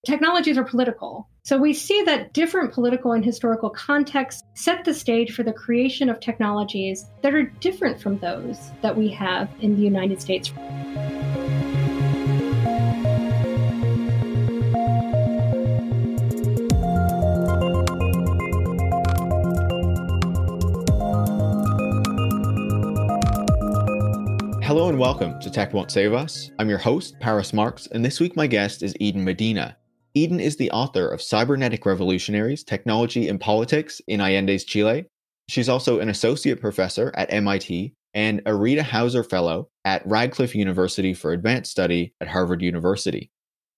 technologies are political. So we see that different political and historical contexts set the stage for the creation of technologies that are different from those that we have in the United States. Hello and welcome to Tech Won't Save Us. I'm your host, Marx, and this week my guest is Eden Medina. Eden is the author of Cybernetic Revolutionaries, Technology and Politics in Allende's Chile. She's also an associate professor at MIT and a Rita Hauser Fellow at Radcliffe University for Advanced Study at Harvard University.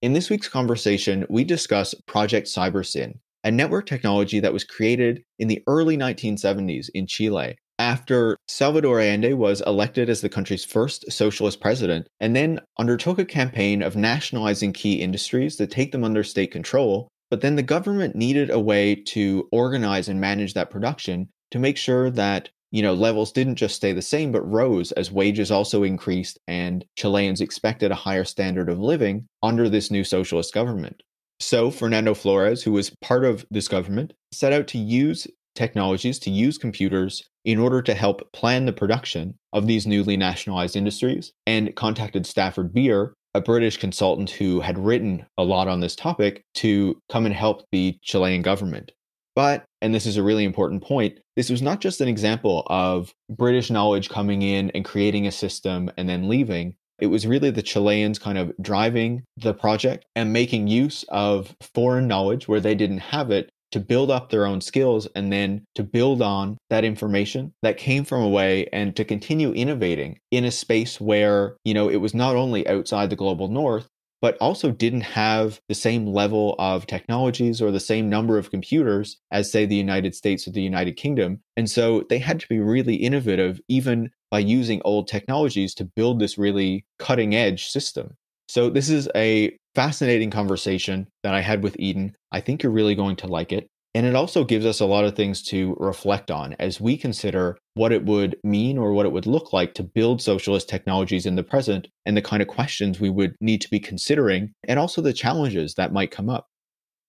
In this week's conversation, we discuss Project Cybersyn, a network technology that was created in the early 1970s in Chile, after Salvador Allende was elected as the country's first socialist president, and then undertook a campaign of nationalizing key industries to take them under state control. But then the government needed a way to organize and manage that production to make sure that, levels didn't just stay the same, but rose as wages also increased and Chileans expected a higher standard of living under this new socialist government. So Fernando Flores, who was part of this government, set out to use technologies, to use computers in order to help plan the production of these newly nationalized industries, and contacted Stafford Beer, a British consultant who had written a lot on this topic, to come and help the Chilean government. But, and this is a really important point, this was not just an example of British knowledge coming in and creating a system and then leaving. It was really the Chileans kind of driving the project and making use of foreign knowledge where they didn't have it to build up their own skills and then to build on that information that came from away and to continue innovating in a space where, it was not only outside the global north, but also didn't have the same level of technologies or the same number of computers as, say, the United States or the United Kingdom. And so they had to be really innovative, even by using old technologies to build this really cutting edge system. So this is a fascinating conversation that I had with Eden. I think you're really going to like it. And it also gives us a lot of things to reflect on as we consider what it would mean or what it would look like to build socialist technologies in the present and the kind of questions we would need to be considering and also the challenges that might come up.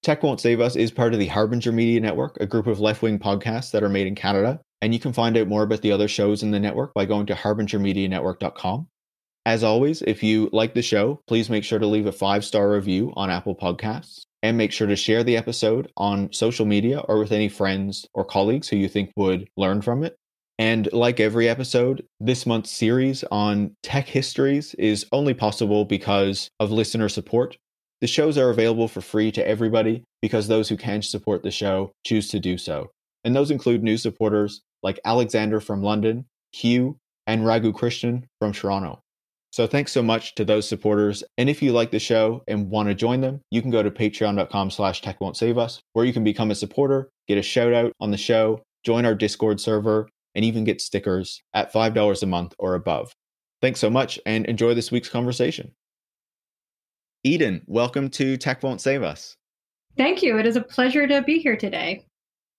Tech Won't Save Us is part of the Harbinger Media Network, a group of left-wing podcasts that are made in Canada. And you can find out more about the other shows in the network by going to harbingermedianetwork.com. As always, if you like the show, please make sure to leave a 5-star review on Apple Podcasts and make sure to share the episode on social media or with any friends or colleagues who you think would learn from it. And like every episode, this month's series on tech histories is only possible because of listener support. The shows are available for free to everybody because those who can support the show choose to do so. And those include new supporters like Alexander from London, Hugh, and Raghu Christian from Toronto. So thanks so much to those supporters. And if you like the show and want to join them, you can go to patreon.com/techwon'tsave-us, where you can become a supporter, get a shout out on the show, join our Discord server, and even get stickers at $5 a month or above. Thanks so much and enjoy this week's conversation. Eden, welcome to Tech Won't Save Us. Thank you. It is a pleasure to be here today.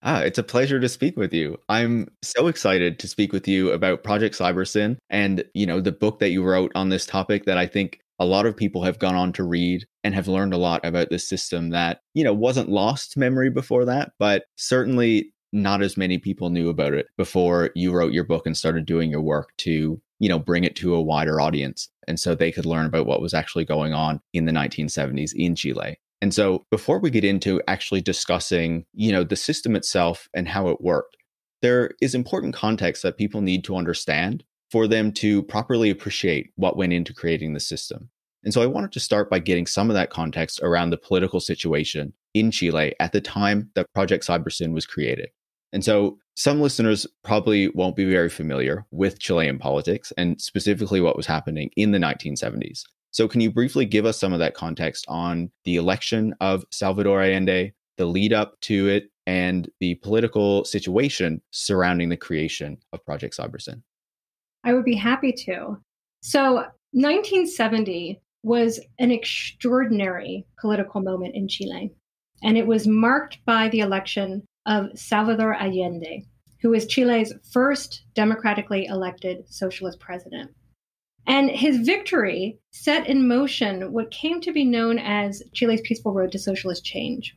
It's a pleasure to speak with you. I'm so excited to speak with you about Project Cybersyn and, the book that you wrote on this topic that I think a lot of people have gone on to read and have learned a lot about this system that, wasn't lost to memory before that, but certainly not as many people knew about it before you wrote your book and started doing your work to, bring it to a wider audience. And so they could learn about what was actually going on in the 1970s in Chile. And so before we get into actually discussing, the system itself and how it worked, there is important context that people need to understand for them to properly appreciate what went into creating the system. And so I wanted to start by getting some of that context around the political situation in Chile at the time that Project Cybersyn was created. And so some listeners probably won't be very familiar with Chilean politics and specifically what was happening in the 1970s. So can you briefly give us some of that context on the election of Salvador Allende, the lead up to it, and the political situation surrounding the creation of Project Cybersyn? I would be happy to. So 1970 was an extraordinary political moment in Chile, and it was marked by the election of Salvador Allende, who was Chile's first democratically elected socialist president. And his victory set in motion what came to be known as Chile's peaceful road to socialist change.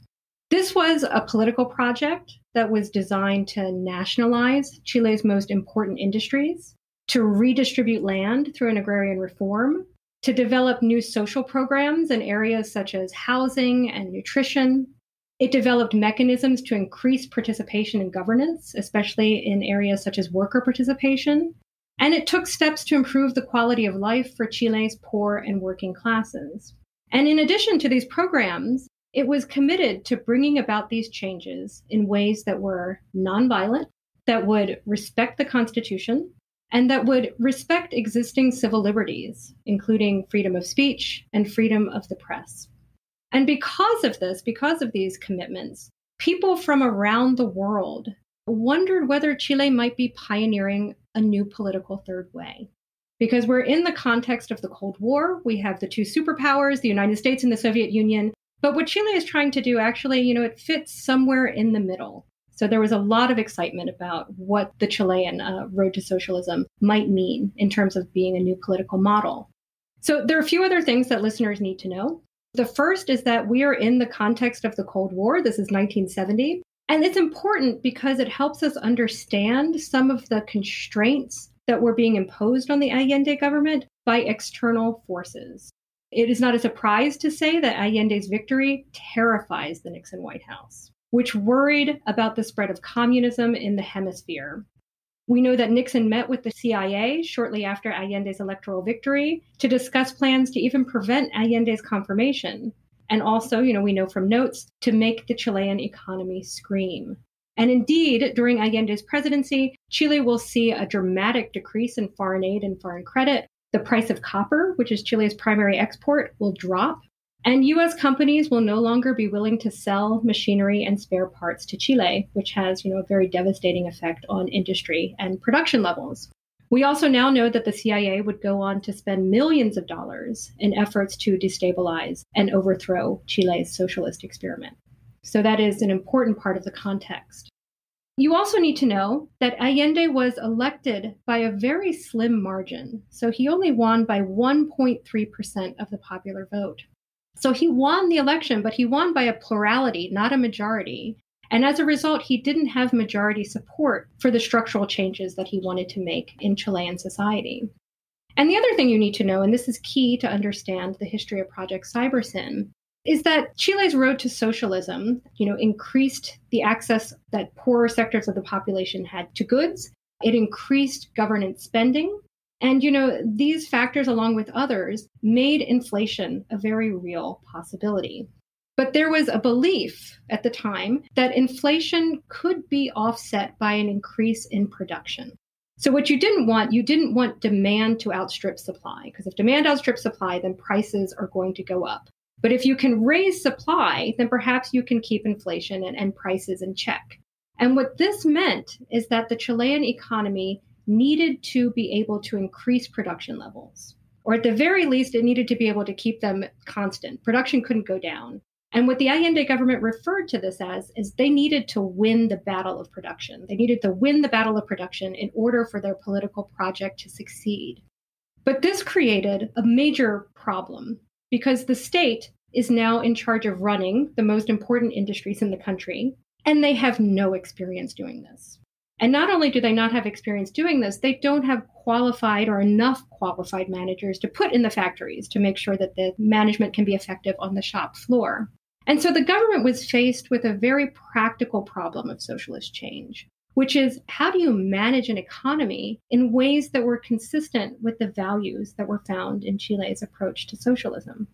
This was a political project that was designed to nationalize Chile's most important industries, to redistribute land through an agrarian reform, to develop new social programs in areas such as housing and nutrition. It developed mechanisms to increase participation in governance, especially in areas such as worker participation. And it took steps to improve the quality of life for Chile's poor and working classes. And in addition to these programs, it was committed to bringing about these changes in ways that were nonviolent, that would respect the Constitution, and that would respect existing civil liberties, including freedom of speech and freedom of the press. And because of this, because of these commitments, people from around the world wondered whether Chile might be pioneering a new political third way. Because we're in the context of the Cold War, we have the two superpowers, the United States and the Soviet Union. But what Chile is trying to do, actually, it fits somewhere in the middle. So there was a lot of excitement about what the Chilean road to socialism might mean in terms of being a new political model. So there are a few other things that listeners need to know. The first is that we are in the context of the Cold War. This is 1970. And it's important because it helps us understand some of the constraints that were being imposed on the Allende government by external forces. It is not a surprise to say that Allende's victory terrifies the Nixon White House, which worried about the spread of communism in the hemisphere. We know that Nixon met with the CIA shortly after Allende's electoral victory to discuss plans to even prevent Allende's confirmation. And also, we know from notes, to make the Chilean economy scream. And indeed, during Allende's presidency, Chile will see a dramatic decrease in foreign aid and foreign credit. The price of copper, which is Chile's primary export, will drop. And U.S. companies will no longer be willing to sell machinery and spare parts to Chile, which has, a very devastating effect on industry and production levels. We also now know that the CIA would go on to spend millions of dollars in efforts to destabilize and overthrow Chile's socialist experiment. So that is an important part of the context. You also need to know that Allende was elected by a very slim margin. So he only won by 1.3% of the popular vote. So he won the election, but he won by a plurality, not a majority. And as a result, he didn't have majority support for the structural changes that he wanted to make in Chilean society. And the other thing you need to know, and this is key to understand the history of Project Cybersyn, is that Chile's road to socialism, increased the access that poorer sectors of the population had to goods. It increased government spending. And, these factors, along with others, made inflation a very real possibility. But there was a belief at the time that inflation could be offset by an increase in production. So what you didn't want demand to outstrip supply, because if demand outstrips supply, then prices are going to go up. But if you can raise supply, then perhaps you can keep inflation and prices in check. And what this meant is that the Chilean economy needed to be able to increase production levels, or at the very least, it needed to be able to keep them constant. Production couldn't go down. And what the Allende government referred to this as is they needed to win the battle of production. They needed to win the battle of production in order for their political project to succeed. But this created a major problem because the state is now in charge of running the most important industries in the country, and they have no experience doing this. And not only do they not have experience doing this, they don't have qualified or enough qualified managers to put in the factories to make sure that the management can be effective on the shop floor. And so the government was faced with a very practical problem of socialist change, which is how do you manage an economy in ways that were consistent with the values that were found in Chile's approach to socialism?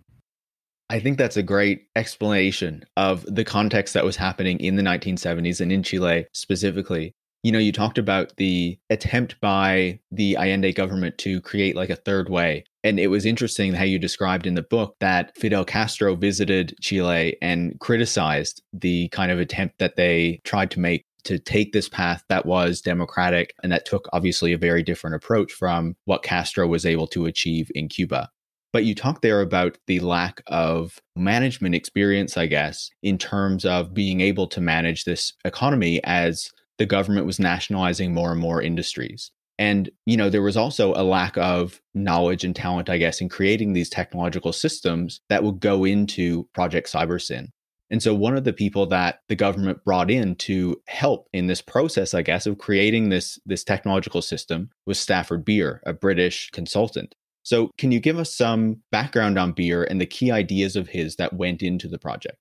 I think that's a great explanation of the context that was happening in the 1970s and in Chile specifically. You talked about the attempt by the Allende government to create like a third way. And it was interesting how you described in the book that Fidel Castro visited Chile and criticized the kind of attempt that they tried to make to take this path that was democratic and that took obviously a very different approach from what Castro was able to achieve in Cuba. But you talked there about the lack of management experience, I guess, in terms of being able to manage this economy as the government was nationalizing more and more industries. And, there was also a lack of knowledge and talent, I guess, in creating these technological systems that would go into Project Cybersyn. And so one of the people that the government brought in to help in this process, I guess, of creating this technological system was Stafford Beer, a British consultant. So can you give us some background on Beer and the key ideas of his that went into the project?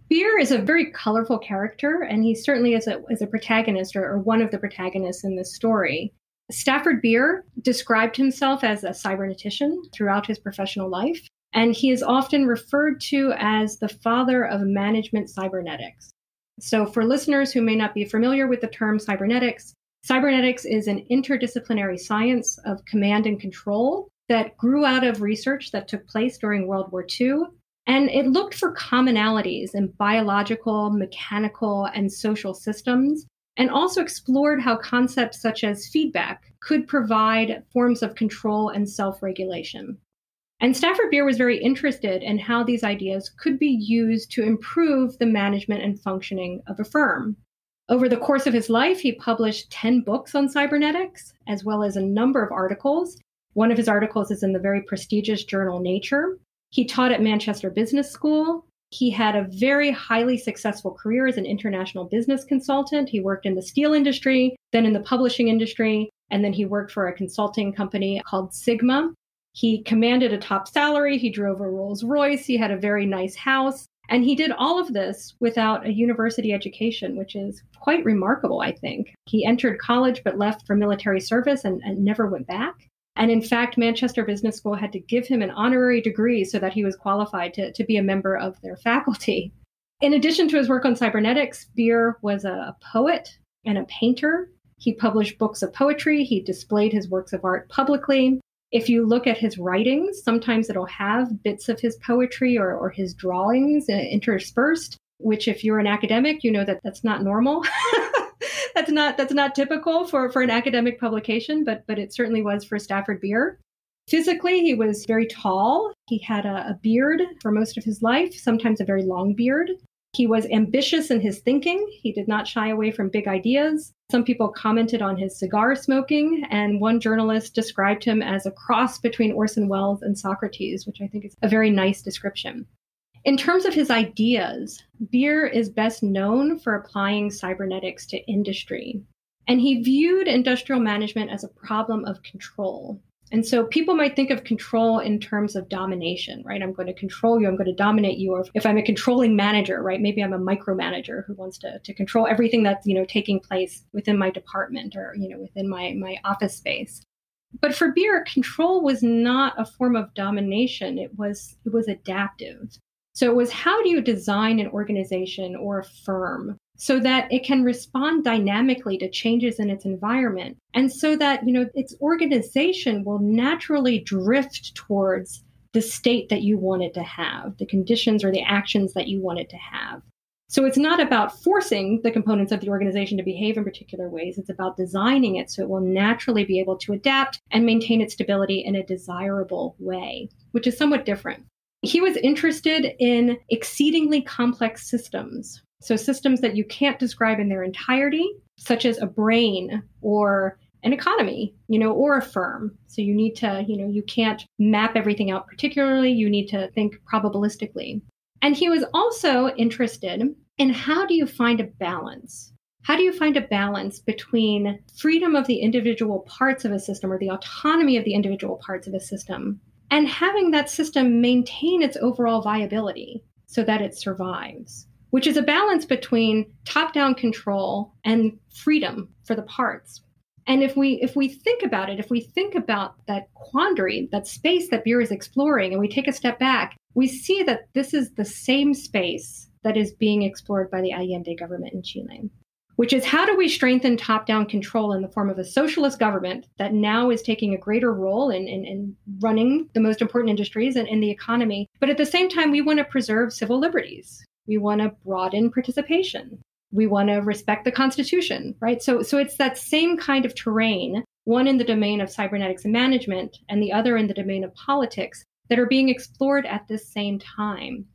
Beer is a very colorful character, and he certainly is a protagonist or one of the protagonists in this story. Stafford Beer described himself as a cybernetician throughout his professional life, and he is often referred to as the father of management cybernetics. So for listeners who may not be familiar with the term cybernetics is an interdisciplinary science of command and control that grew out of research that took place during World War II. And it looked for commonalities in biological, mechanical, and social systems, and also explored how concepts such as feedback could provide forms of control and self-regulation. And Stafford Beer was very interested in how these ideas could be used to improve the management and functioning of a firm. Over the course of his life, he published 10 books on cybernetics, as well as a number of articles. One of his articles is in the very prestigious journal Nature. He taught at Manchester Business School. He had a very highly successful career as an international business consultant. He worked in the steel industry, then in the publishing industry, and then he worked for a consulting company called Sigma. He commanded a top salary. He drove a Rolls Royce. He had a very nice house. And he did all of this without a university education, which is quite remarkable, I think. He entered college but left for military service and never went back. And in fact, Manchester Business School had to give him an honorary degree so that he was qualified to be a member of their faculty. In addition to his work on cybernetics, Beer was a poet and a painter. He published books of poetry. He displayed his works of art publicly. If you look at his writings, sometimes it'll have bits of his poetry or his drawings interspersed, which if you're an academic, you know that that's not normal. That's not typical for an academic publication, but it certainly was for Stafford Beer. Physically, he was very tall. He had a beard for most of his life, sometimes a very long beard. He was ambitious in his thinking. He did not shy away from big ideas. Some people commented on his cigar smoking, and one journalist described him as a cross between Orson Welles and Socrates, which I think is a very nice description. In terms of his ideas, Beer is best known for applying cybernetics to industry. And he viewed industrial management as a problem of control. And so people might think of control in terms of domination, right? I'm going to control you. I'm going to dominate you. Or if I'm a controlling manager, right? Maybe I'm a micromanager who wants to control everything that's, taking place within my department or, within my office space. But for Beer, control was not a form of domination. It was adaptive. So it was, how do you design an organization or a firm so that it can respond dynamically to changes in its environment, and so that, its organization will naturally drift towards the state that you want it to have, the conditions or the actions that you want it to have. So it's not about forcing the components of the organization to behave in particular ways. It's about designing it so it will naturally be able to adapt and maintain its stability in a desirable way, which is somewhat different. He was interested in exceedingly complex systems. So systems that you can't describe in their entirety, such as a brain or an economy, or a firm. So you need to, you can't map everything out particularly. You need to think probabilistically. And he was also interested in, how do you find a balance? How do you find a balance between freedom of the individual parts of a system or the autonomy of the individual parts of a system and having that system maintain its overall viability so that it survives, which is a balance between top-down control and freedom for the parts. And if we think about it, if we think about that quandary, that space that Beer is exploring, and we take a step back, we see that this is the same space that is being explored by the Allende government in Chile, which is, how do we strengthen top-down control in the form of a socialist government that now is taking a greater role in running the most important industries and in the economy. But at the same time, we want to preserve civil liberties. We want to broaden participation. We want to respect the Constitution, right? So it's that same kind of terrain, one in the domain of cybernetics and management, and the other in the domain of politics, that are being explored at this same time.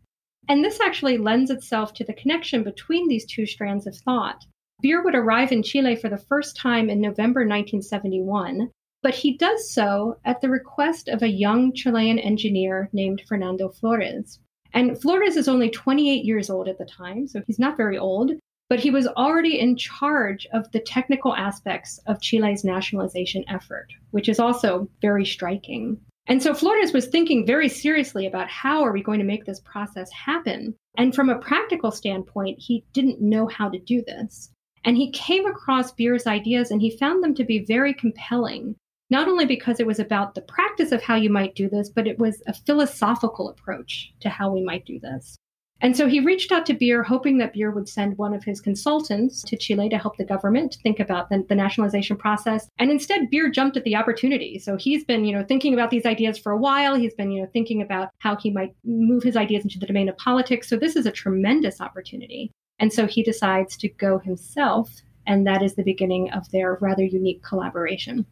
And this actually lends itself to the connection between these two strands of thought. Beer would arrive in Chile for the first time in November 1971, but he does so at the request of a young Chilean engineer named Fernando Flores. And Flores is only 28 years old at the time, so he's not very old, but he was already in charge of the technical aspects of Chile's nationalization effort, which is also very striking. And so Flores was thinking very seriously about how are we going to make this process happen? And from a practical standpoint, he didn't know how to do this. And he came across Beer's ideas and he found them to be very compelling, not only because it was about the practice of how you might do this, but it was a philosophical approach to how we might do this. And so he reached out to Beer, hoping that Beer would send one of his consultants to Chile to help the government think about the nationalization process. And instead, Beer jumped at the opportunity. So he's been, thinking about these ideas for a while. He's been, thinking about how he might move his ideas into the domain of politics. So this is a tremendous opportunity. And so he decides to go himself. And that is the beginning of their rather unique collaboration.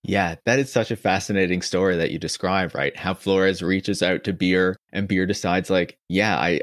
Yeah, that is such a fascinating story that you describe, right? How Flores reaches out to Beer and Beer decides I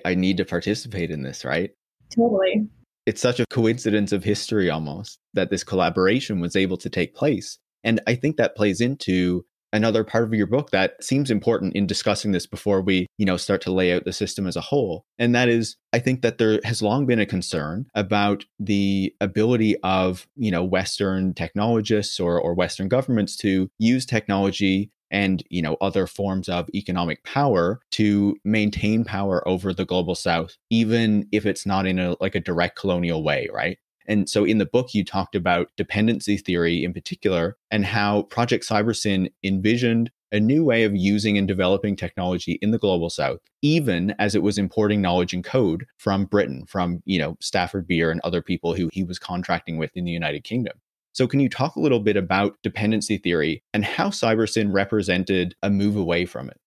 need to participate in this, right? Totally. It's such a coincidence of history almost that this collaboration was able to take place. And I think that plays into another part of your book that seems important in discussing this before we, start to lay out the system as a whole. And that is, I think that there has long been a concern about the ability of, Western technologists or Western governments to use technology and, other forms of economic power to maintain power over the global South, even if it's not in a direct colonial way, right? And so in the book, you talked about dependency theory in particular and how Project Cybersyn envisioned a new way of using and developing technology in the global South, even as it was importing knowledge and code from Britain, from, Stafford Beer and other people who he was contracting with in the United Kingdom. So can you talk a little bit about dependency theory and how Cybersyn represented a move away from it?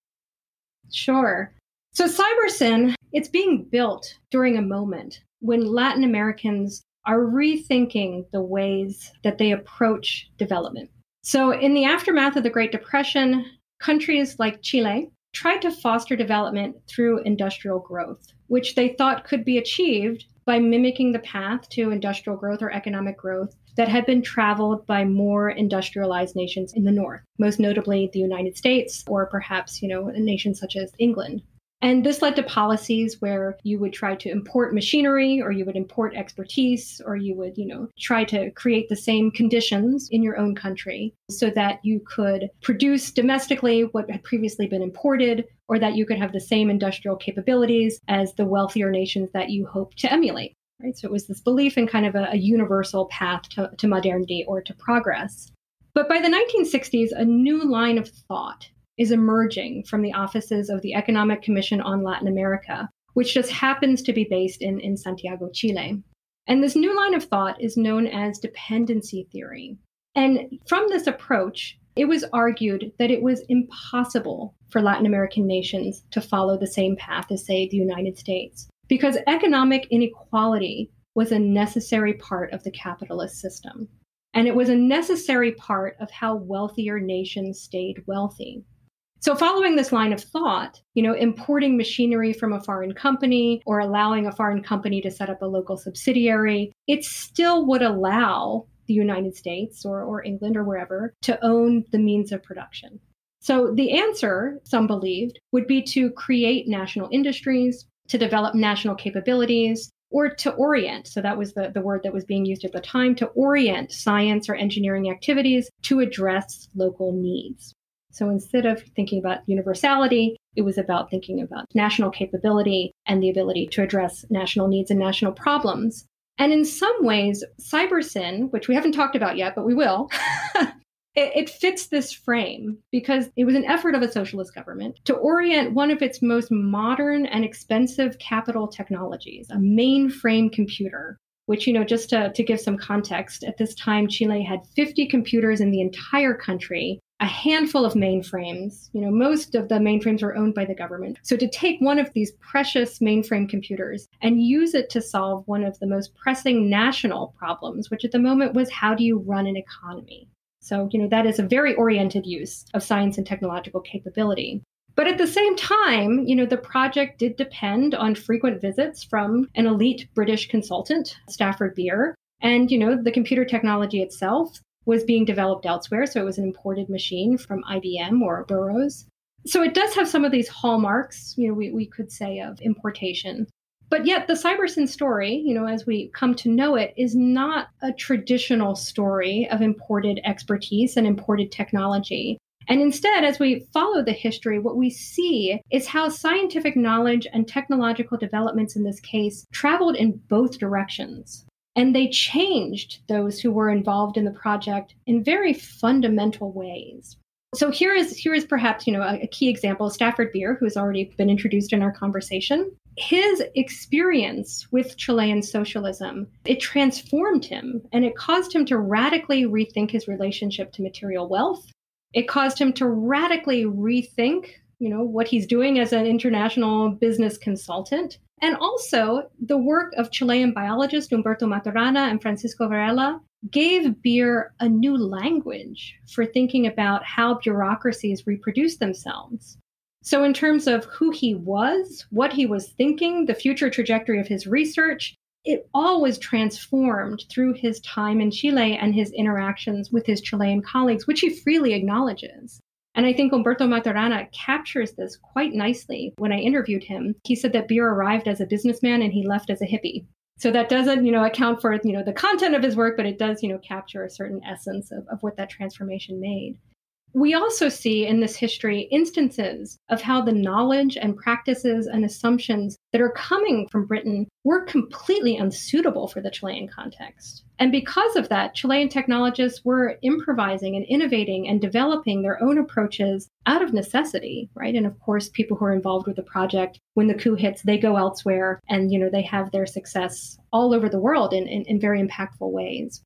Sure. So Cybersyn, it's being built during a moment when Latin Americans are rethinking the ways that they approach development. So in the aftermath of the Great Depression, countries like Chile tried to foster development through industrial growth, which they thought could be achieved by mimicking the path to industrial growth or economic growth that had been traveled by more industrialized nations in the North, most notably the United States, or perhaps, nations such as England. And this led to policies where you would try to import machinery, or you would import expertise, or you would, try to create the same conditions in your own country so that you could produce domestically what had previously been imported, or that you could have the same industrial capabilities as the wealthier nations that you hope to emulate. Right? So it was this belief in kind of a universal path to modernity or to progress. But by the 1960s, a new line of thought is emerging from the offices of the Economic Commission on Latin America, which just happens to be based in Santiago, Chile. And this new line of thought is known as dependency theory. And from this approach, it was argued that it was impossible for Latin American nations to follow the same path as, say, the United States, because economic inequality was a necessary part of the capitalist system. And it was a necessary part of how wealthier nations stayed wealthy. So following this line of thought, importing machinery from a foreign company or allowing a foreign company to set up a local subsidiary, it still would allow the United States or England or wherever to own the means of production. So the answer, some believed, would be to create national industries, to develop national capabilities, or to orient. So that was the word that was being used at the time, to orient science or engineering activities to address local needs. So instead of thinking about universality, it was about thinking about national capability and the ability to address national needs and national problems. And in some ways, Cybersyn, which we haven't talked about yet, but we will, it fits this frame because it was an effort of a socialist government to orient one of its most modern and expensive capital technologies, a mainframe computer, which, just to give some context, at this time, Chile had 50 computers in the entire country, a handful of mainframes. Most of the mainframes were owned by the government. So to take one of these precious mainframe computers and use it to solve one of the most pressing national problems, which at the moment was how do you run an economy? So, that is a very oriented use of science and technological capability. But at the same time, the project did depend on frequent visits from an elite British consultant, Stafford Beer, And, the computer technology itself was being developed elsewhere. So it was an imported machine from IBM or Burroughs. So it does have some of these hallmarks, we could say, of importation. But yet the Cybersyn story, as we come to know it, is not a traditional story of imported expertise and imported technology. And instead, as we follow the history, what we see is how scientific knowledge and technological developments in this case traveled in both directions. And they changed those who were involved in the project in very fundamental ways. So here is perhaps, a key example, Stafford Beer, who has already been introduced in our conversation. His experience with Chilean socialism, it transformed him, and it caused him to radically rethink his relationship to material wealth. It caused him to radically rethink, what he's doing as an international business consultant. And also the work of Chilean biologists Humberto Maturana and Francisco Varela gave Beer a new language for thinking about how bureaucracies reproduce themselves. So in terms of who he was, what he was thinking, the future trajectory of his research, it all was transformed through his time in Chile and his interactions with his Chilean colleagues, which he freely acknowledges. And I think Humberto Maturana captures this quite nicely. When I interviewed him, he said that Beer arrived as a businessman and he left as a hippie. So that doesn't, account for, the content of his work, but it does, capture a certain essence of what that transformation made. We also see in this history instances of how the knowledge and practices and assumptions that are coming from Britain were completely unsuitable for the Chilean context. And because of that, Chilean technologists were improvising and innovating and developing their own approaches out of necessity, right? And of course, people who are involved with the project, when the coup hits, they go elsewhere and, they have their success all over the world in very impactful ways.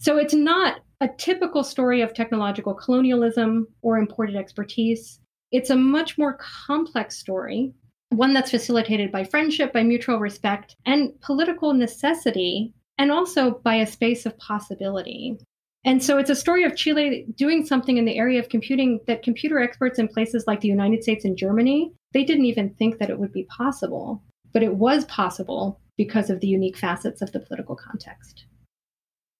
So it's not a typical story of technological colonialism or imported expertise. It's a much more complex story, one that's facilitated by friendship, by mutual respect, and political necessity, and also by a space of possibility. And so it's a story of Chile doing something in the area of computing that computer experts in places like the United States and Germany, they didn't even think that it would be possible. But it was possible because of the unique facets of the political context.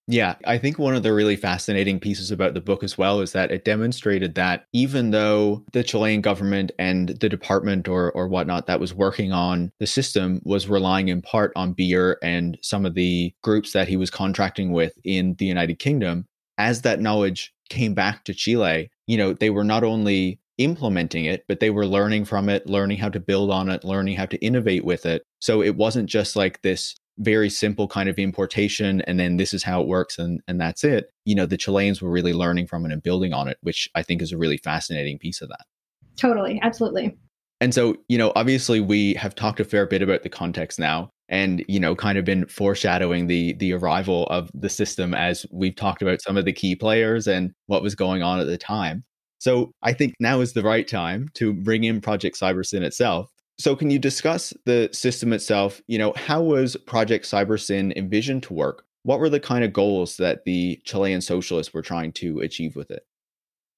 Yeah, I think one of the really fascinating pieces about the book as well is that it demonstrated that even though the Chilean government and the department or whatnot that was working on the system was relying in part on Beer and some of the groups that he was contracting with in the United Kingdom, as that knowledge came back to Chile, they were not only implementing it, but they were learning from it, learning how to build on it, learning how to innovate with it. So it wasn't just like this very simple kind of importation and then this is how it works and that's it. The Chileans were really learning from it and building on it, which I think is a really fascinating piece of that. Totally. Absolutely. And so, obviously we have talked a fair bit about the context now and, kind of been foreshadowing the arrival of the system as we've talked about some of the key players and what was going on at the time. So I think now is the right time to bring in Project Cybersyn itself. So can you discuss the system itself? How was Project Cybersyn envisioned to work? What were the kind of goals that the Chilean socialists were trying to achieve with it?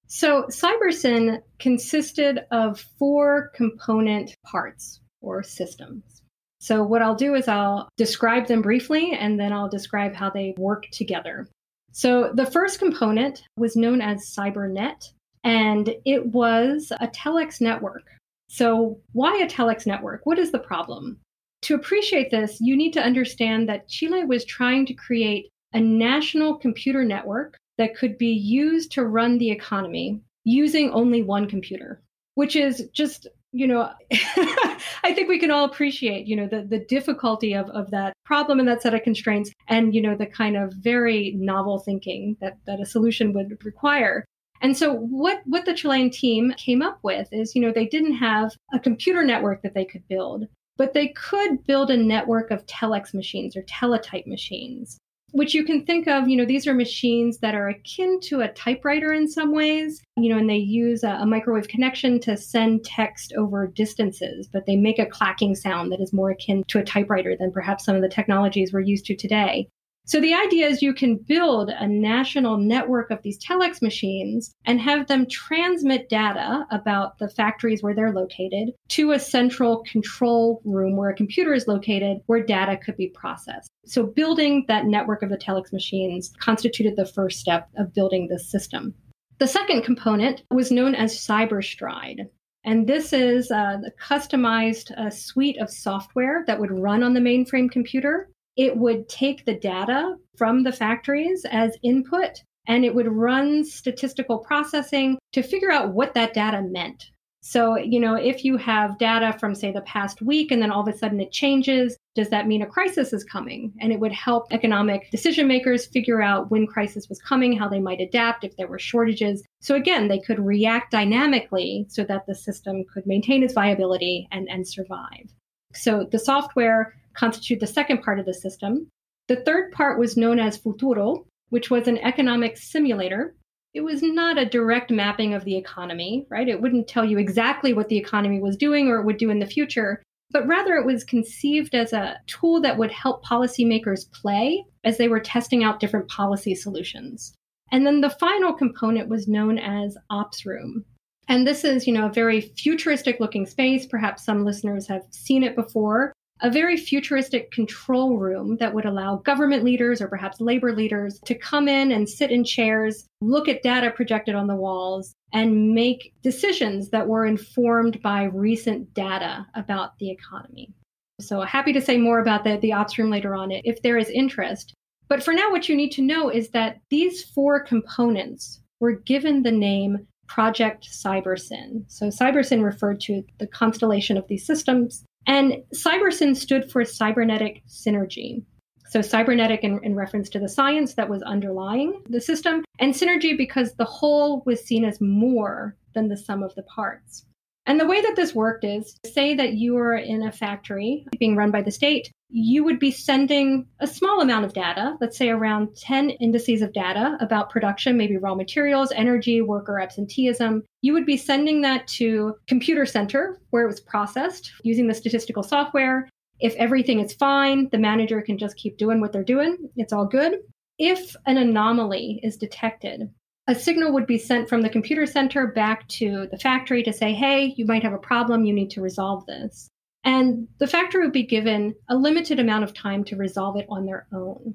So Cybersyn consisted of 4 component parts or systems. So what I'll do is I'll describe them briefly, and then I'll describe how they work together. So the first component was known as CyberNet, and it was a telex network. So why a telex network? What is the problem? To appreciate this, you need to understand that Chile was trying to create a national computer network that could be used to run the economy using only one computer, which is just, I think we can all appreciate, the difficulty of that problem and that set of constraints and, the kind of very novel thinking that a solution would require. And so what the Chilean team came up with is, they didn't have a computer network that they could build, but they could build a network of telex machines or teletype machines, which you can think of, these are machines that are akin to a typewriter in some ways, and they use a microwave connection to send text over distances, but they make a clacking sound that is more akin to a typewriter than perhaps some of the technologies we're used to today. So the idea is you can build a national network of these telex machines and have them transmit data about the factories where they're located to a central control room where a computer is located where data could be processed. So building that network of the telex machines constituted the first step of building this system. The second component was known as Cyberstride. And this is a customized suite of software that would run on the mainframe computer. It would take the data from the factories as input, and it would run statistical processing to figure out what that data meant. So, if you have data from, say, the past week, and then all of a sudden it changes, does that mean a crisis is coming? And it would help economic decision makers figure out when crisis was coming, how they might adapt if there were shortages. So again, they could react dynamically so that the system could maintain its viability and survive. So the software constitute the second part of the system. The third part was known as Futuro, which was an economic simulator. It was not a direct mapping of the economy, right? It wouldn't tell you exactly what the economy was doing or would do in the future, but rather it was conceived as a tool that would help policymakers play as they were testing out different policy solutions. And then the final component was known as Ops Room. And this is, a very futuristic looking space. Perhaps some listeners have seen it before. A very futuristic control room that would allow government leaders or perhaps labor leaders to come in and sit in chairs, look at data projected on the walls, and make decisions that were informed by recent data about the economy. So happy to say more about the ops room later on if there is interest. But for now, what you need to know is that these four components were given the name Project Cybersyn. So Cybersyn referred to the constellation of these systems. And Cybersyn stood for cybernetic synergy. So cybernetic in reference to the science that was underlying the system, and synergy because the whole was seen as more than the sum of the parts. And the way that this worked is, say that you are in a factory being run by the state, you would be sending a small amount of data, let's say around 10 indices of data about production, maybe raw materials, energy, worker absenteeism. You would be sending that to computer center where it was processed using the statistical software. If everything is fine, the manager can just keep doing what they're doing. It's all good. If an anomaly is detected, a signal would be sent from the computer center back to the factory to say, hey, you might have a problem, you need to resolve this. And the factory would be given a limited amount of time to resolve it on their own.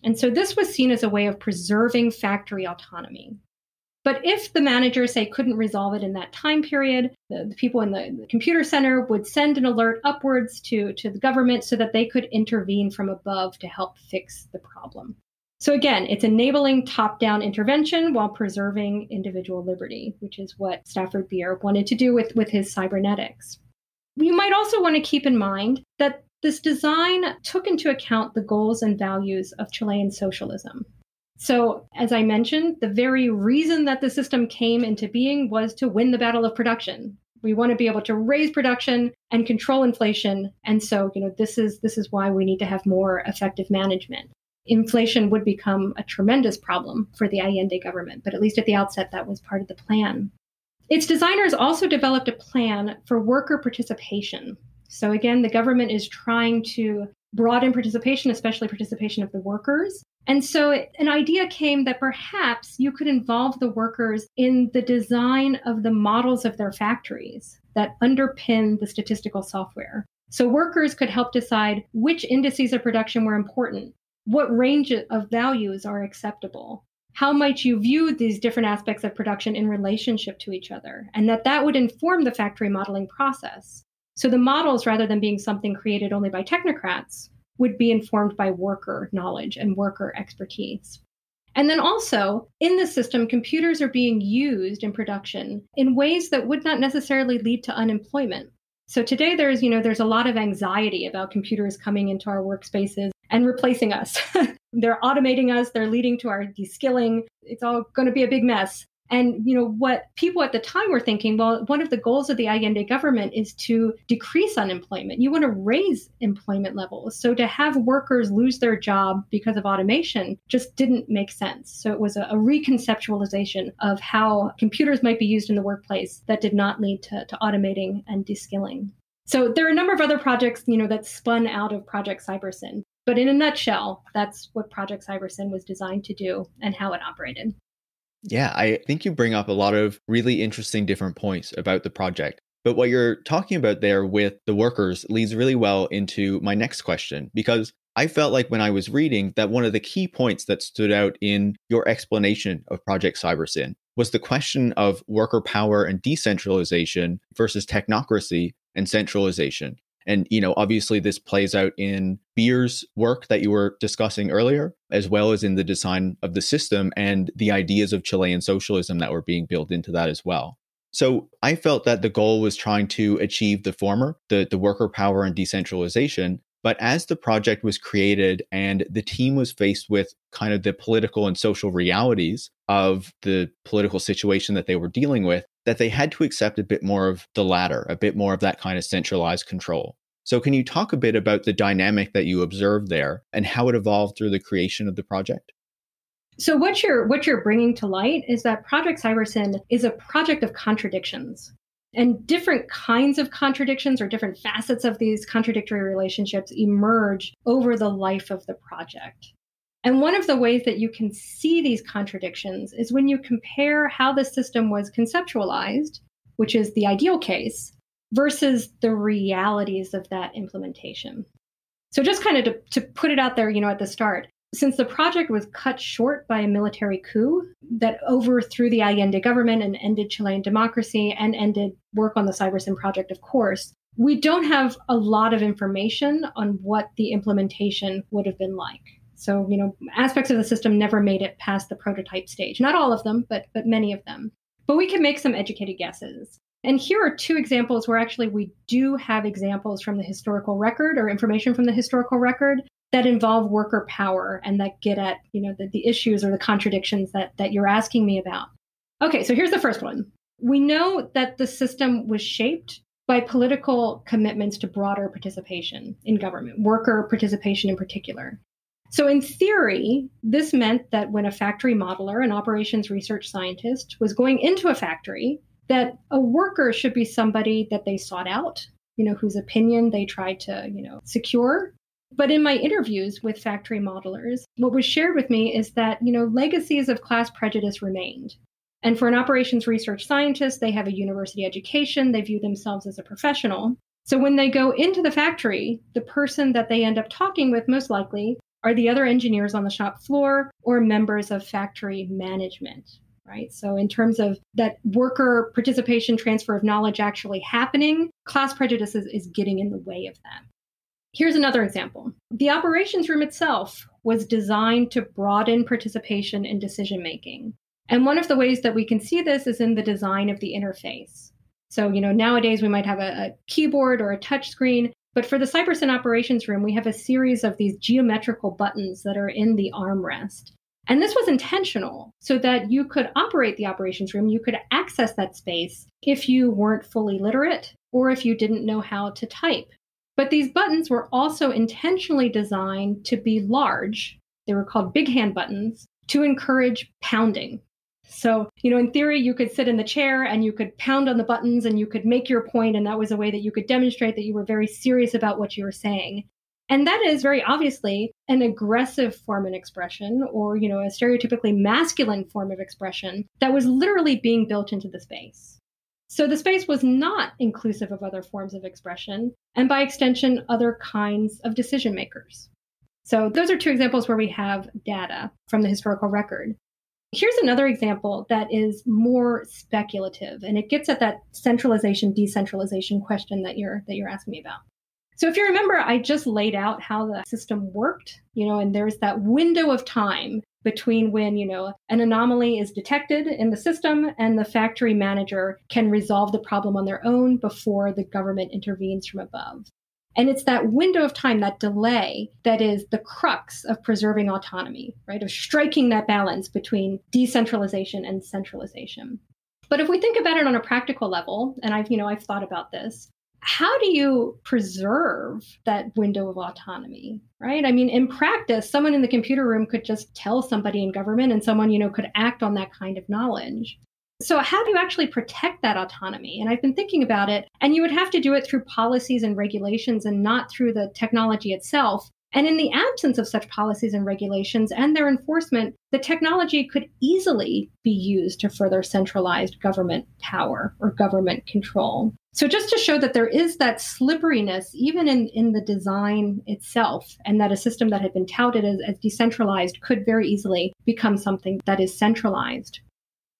And so this was seen as a way of preserving factory autonomy. But if the manager, say, couldn't resolve it in that time period, the people in the computer center would send an alert upwards to the government so that they could intervene from above to help fix the problem. So again, it's enabling top-down intervention while preserving individual liberty, which is what Stafford Beer wanted to do with his cybernetics. You might also want to keep in mind that this design took into account the goals and values of Chilean socialism. So, as I mentioned, the very reason that the system came into being was to win the battle of production. We want to be able to raise production and control inflation. And so, this is why we need to have more effective management. Inflation would become a tremendous problem for the Allende government, but at least at the outset, that was part of the plan. Its designers also developed a plan for worker participation. So again, the government is trying to broaden participation, especially participation of the workers. And so an idea came that perhaps you could involve the workers in the design of the models of their factories that underpin the statistical software. So workers could help decide which indices of production were important, what range of values are acceptable, how might you view these different aspects of production in relationship to each other, and that would inform the factory modeling process. So the models, rather than being something created only by technocrats, would be informed by worker knowledge and worker expertise. And then also, in the system, computers are being used in production in ways that would not necessarily lead to unemployment. So today there's a lot of anxiety about computers coming into our workspaces and replacing us. They're automating us, they're leading to our de-skilling. It's all going to be a big mess. And, what people at the time were thinking, well, one of the goals of the Allende government is to decrease unemployment. You want to raise employment levels. So to have workers lose their job because of automation just didn't make sense. So it was a reconceptualization of how computers might be used in the workplace that did not lead to automating and de-skilling. So there are a number of other projects, that spun out of Project Cybersyn. But in a nutshell, that's what Project Cybersyn was designed to do and how it operated. Yeah, I think you bring up a lot of really interesting different points about the project. But what you're talking about there with the workers leads really well into my next question, because I felt like when I was reading that one of the key points that stood out in your explanation of Project Cybersyn was the question of worker power and decentralization versus technocracy and centralization. And, obviously this plays out in Beer's work that you were discussing earlier, as well as in the design of the system and the ideas of Chilean socialism that were being built into that as well. So I felt that the goal was trying to achieve the former, the worker power and decentralization. But as the project was created and the team was faced with kind of the political and social realities of the political situation that they were dealing with, that they had to accept a bit more of the latter, a bit more of that kind of centralized control. So can you talk a bit about the dynamic that you observed there and how it evolved through the creation of the project? So what you're bringing to light is that Project Cybersyn is a project of contradictions. And different kinds of contradictions or different facets of these contradictory relationships emerge over the life of the project. And one of the ways that you can see these contradictions is when you compare how the system was conceptualized, which is the ideal case, versus the realities of that implementation. So just kind of to put it out there, at the start, since the project was cut short by a military coup that overthrew the Allende government and ended Chilean democracy and ended work on the Cybersyn project, of course, we don't have a lot of information on what the implementation would have been like. So, aspects of the system never made it past the prototype stage. Not all of them, but many of them. But we can make some educated guesses. And here are two examples where actually we do have examples from the historical record or information from the historical record that involve worker power and that get at, the issues or the contradictions that you're asking me about. Okay, so here's the first one. We know that the system was shaped by political commitments to broader participation in government, worker participation in particular. So in theory, this meant that when a factory modeler, an operations research scientist, was going into a factory, that a worker should be somebody that they sought out, whose opinion they tried to, secure. But in my interviews with factory modelers, what was shared with me is that, legacies of class prejudice remained. And for an operations research scientist, they have a university education. They view themselves as a professional. So when they go into the factory, the person that they end up talking with most likely are the other engineers on the shop floor or members of factory management, right? So in terms of that worker participation, transfer of knowledge actually happening, class prejudice is getting in the way of that. Here's another example. The operations room itself was designed to broaden participation in decision-making. And one of the ways that we can see this is in the design of the interface. So, nowadays we might have a keyboard or a touch screen, but for the Cybersyn operations room, we have a series of these geometrical buttons that are in the armrest. And this was intentional so that you could operate the operations room, you could access that space if you weren't fully literate or if you didn't know how to type. But these buttons were also intentionally designed to be large. They were called big hand buttons to encourage pounding. So, in theory, you could sit in the chair and you could pound on the buttons and you could make your point. And that was a way that you could demonstrate that you were very serious about what you were saying. And that is very obviously an aggressive form of expression or, a stereotypically masculine form of expression that was literally being built into the space. So the space was not inclusive of other forms of expression and by extension, other kinds of decision makers. So those are two examples where we have data from the historical record. Here's another example that is more speculative, and it gets at that centralization, decentralization question that you're asking me about. So if you remember, I just laid out how the system worked, and there's that window of time between when, an anomaly is detected in the system and the factory manager can resolve the problem on their own before the government intervenes from above. And it's that window of time, that delay, that is the crux of preserving autonomy, right? Of striking that balance between decentralization and centralization. But if we think about it on a practical level, and I've thought about this, how do you preserve that window of autonomy, right? I mean, in practice, someone in the computer room could just tell somebody in government and someone, could act on that kind of knowledge. So how do you actually protect that autonomy? And I've been thinking about it, and you would have to do it through policies and regulations and not through the technology itself. And in the absence of such policies and regulations and their enforcement, the technology could easily be used to further centralized government power or government control. So just to show that there is that slipperiness, even in the design itself, and that a system that had been touted as decentralized could very easily become something that is centralized.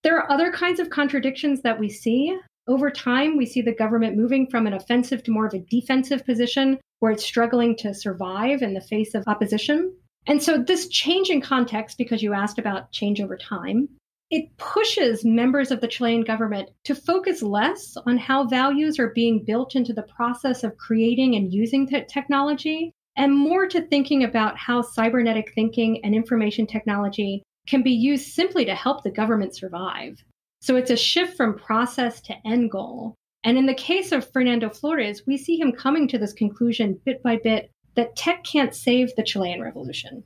There are other kinds of contradictions that we see. Over time, we see the government moving from an offensive to more of a defensive position where it's struggling to survive in the face of opposition. And so this change in context, because you asked about change over time, it pushes members of the Chilean government to focus less on how values are being built into the process of creating and using technology, and more to thinking about how cybernetic thinking and information technology can be used simply to help the government survive. So it's a shift from process to end goal. And in the case of Fernando Flores, we see him coming to this conclusion bit by bit that tech can't save the Chilean revolution,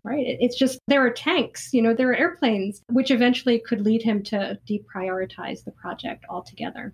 right? It's just, there are tanks, there are airplanes, which eventually could lead him to deprioritize the project altogether.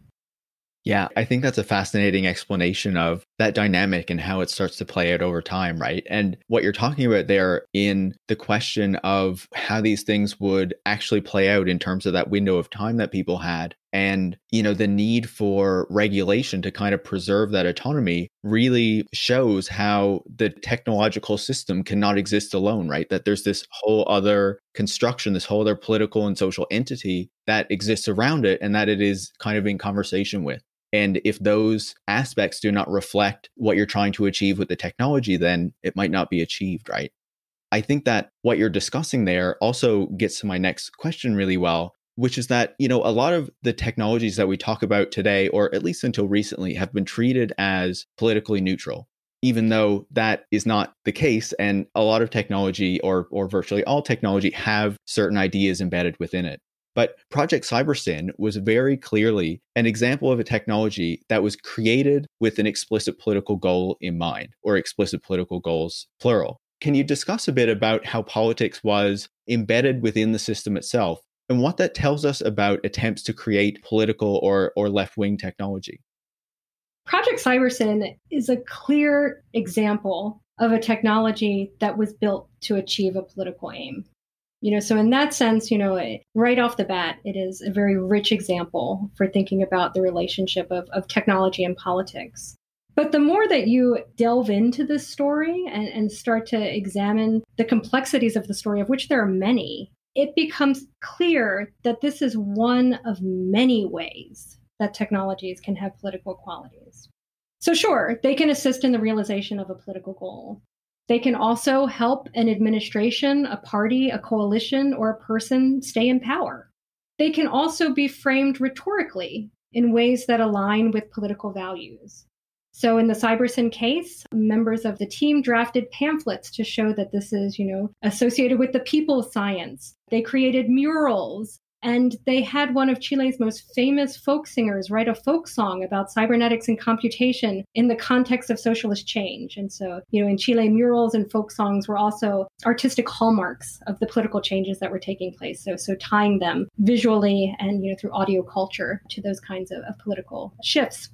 Yeah, I think that's a fascinating explanation of that dynamic and how it starts to play out over time, right? And what you're talking about there in the question of how these things would actually play out in terms of that window of time that people had and, the need for regulation to kind of preserve that autonomy really shows how the technological system cannot exist alone, right? That there's this whole other construction, this whole other political and social entity that exists around it and that it is kind of in conversation with. And if those aspects do not reflect what you're trying to achieve with the technology, then it might not be achieved, right? I think that what you're discussing there also gets to my next question really well, which is that, a lot of the technologies that we talk about today, or at least until recently, have been treated as politically neutral, even though that is not the case. And a lot of technology or virtually all technology have certain ideas embedded within it. But Project Cybersyn was very clearly an example of a technology that was created with an explicit political goal in mind, or explicit political goals, plural. Can you discuss a bit about how politics was embedded within the system itself and what that tells us about attempts to create political or left-wing technology? Project Cybersyn is a clear example of a technology that was built to achieve a political aim. So in that sense, right off the bat, it is a very rich example for thinking about the relationship of technology and politics. But the more that you delve into this story and start to examine the complexities of the story, of which there are many, it becomes clear that this is one of many ways that technologies can have political qualities. So sure, they can assist in the realization of a political goal. They can also help an administration, a party, a coalition, or a person stay in power. They can also be framed rhetorically in ways that align with political values. So in the Cybersyn case, members of the team drafted pamphlets to show that this is, associated with the people's science. They created murals. And they had one of Chile's most famous folk singers write a folk song about cybernetics and computation in the context of socialist change. And so, in Chile, murals and folk songs were also artistic hallmarks of the political changes that were taking place. So tying them visually and, through audio culture to those kinds of political shifts.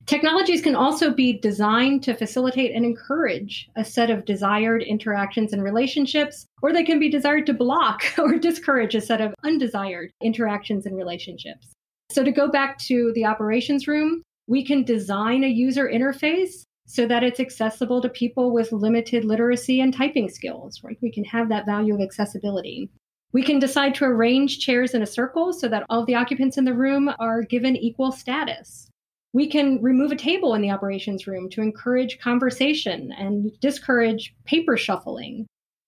Technologies can also be designed to facilitate and encourage a set of desired interactions and relationships, or they can be desired to block or discourage a set of undesired interactions and relationships. So to go back to the operations room, we can design a user interface so that it's accessible to people with limited literacy and typing skills, right? We can have that value of accessibility. We can decide to arrange chairs in a circle so that all of the occupants in the room are given equal status. We can remove a table in the operations room to encourage conversation and discourage paper shuffling.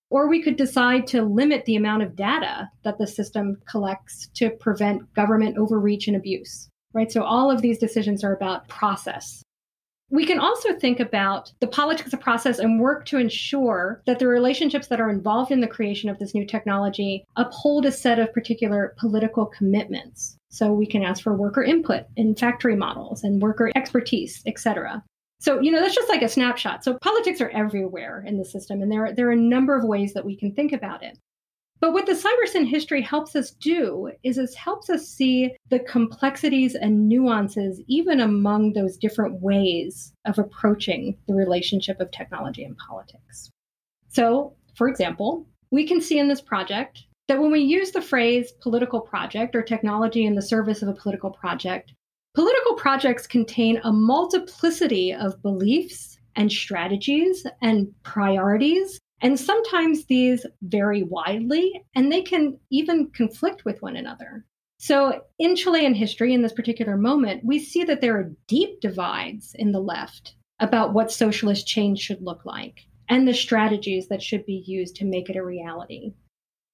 Or we could decide to limit the amount of data that the system collects to prevent government overreach and abuse, right? So all of these decisions are about process. We can also think about the politics of process and work to ensure that the relationships that are involved in the creation of this new technology uphold a set of particular political commitments. So we can ask for worker input in factory models and worker expertise, et cetera. So, that's just like a snapshot. So politics are everywhere in the system, and there are a number of ways that we can think about it. But what the Cybersyn history helps us do is it helps us see the complexities and nuances even among those different ways of approaching the relationship of technology and politics. So, for example, we can see in this project that when we use the phrase political project or technology in the service of a political projects contain a multiplicity of beliefs and strategies and priorities. And sometimes these vary widely, and they can even conflict with one another. So in Chilean history, in this particular moment, we see that there are deep divides in the left about what socialist change should look like and the strategies that should be used to make it a reality.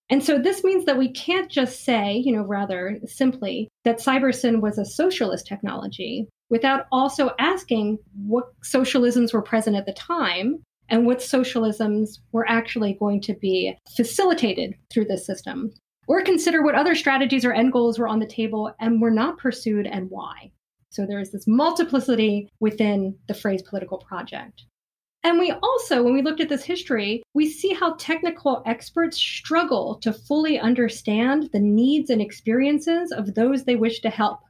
And so this means that we can't just say, rather simply, that Cybersyn was a socialist technology without also asking what socialisms were present at the time and what socialisms were actually going to be facilitated through this system, or consider what other strategies or end goals were on the table and were not pursued and why. So there is this multiplicity within the phrase political project. And we also, when we looked at this history, we see how technical experts struggle to fully understand the needs and experiences of those they wish to help.